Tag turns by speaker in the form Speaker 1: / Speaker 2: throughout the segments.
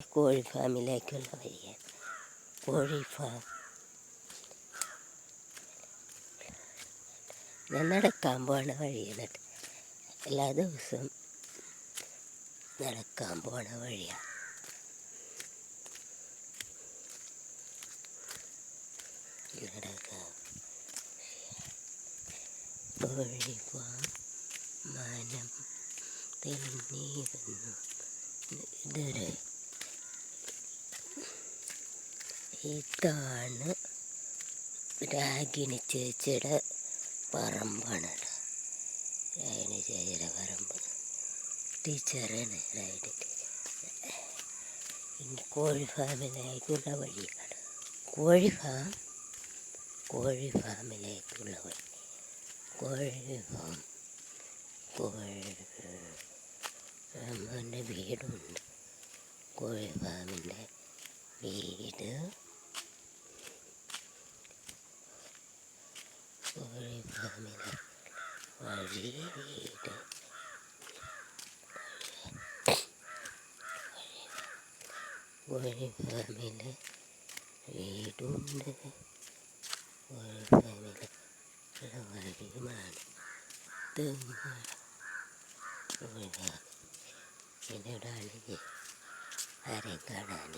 Speaker 1: കോഴി ഫാമിലേക്കുള്ള വഴിയാണ്. കോഴി ഫാം ഞാൻ നടക്കാൻ പോണ വഴി. എന്നിട്ട് എല്ലാ ദിവസവും നടക്കാൻ പോണ വഴിയാണ്. നടക്കാം. കോഴി ഫാം മനം തെളിഞ്ഞിരുന്നു. ഇതാണ് രാഗിണി ചേച്ചിയുടെ പറമ്പാണ്. രാഗിണി ചേച്ചിയുടെ പറമ്പ്. ടീച്ചറാണ് രാഗിണി ടീച്ചർ. ഇനി കോഴി ഫാമിലേക്കുള്ള വഴിയാണ്. കോഴി ഫാമിലേക്കുള്ള വഴി. കോഴി വീടുണ്ട്. കോഴി ഫാമിൻ്റെ വീട്. കോഴി ഫാമിലെ വഴി. വീട്. കോഴി ഫാമിലെ വീടുണ്ട്. കോഴി ഫാമിലെ വഴിയുമാണ്. ഇതിടാണെങ്കിൽ ആരെയും കാണാൻ.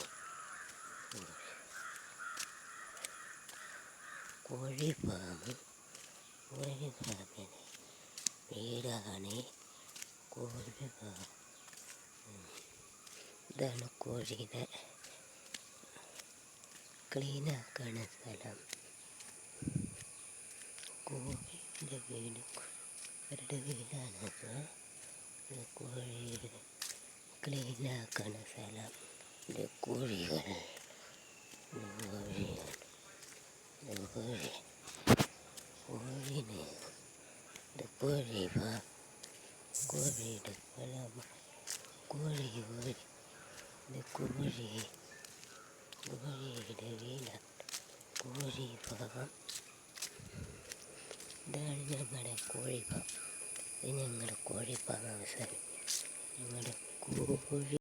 Speaker 1: കോഴി ഫാമിലെ വീടാണ്. കോഴി ഫാം. ഇതാണ് കോഴീനെ ക്ലീനാക്കണ സ്ഥലം. കോഴിയുടെ വീട് അവരുടെ വീടാണത്. കോഴിയുടെ ക്ലീനാക്കണ സ്ഥലം. ഇത് കോഴികൾ. കോഴിനെ ഇത് കോഴി ഫാം. കോഴിയുടെ ഫലം. കോഴി ഇത് കോഴിയുടെ വീടാണ്. കോഴി ഫാം. ഇതാണ് ഞങ്ങളുടെ കോഴി ഫാം. ഇത് ഞങ്ങളുടെ കോഴി ഫാം അവസാനം. ഞങ്ങളുടെ കോഴി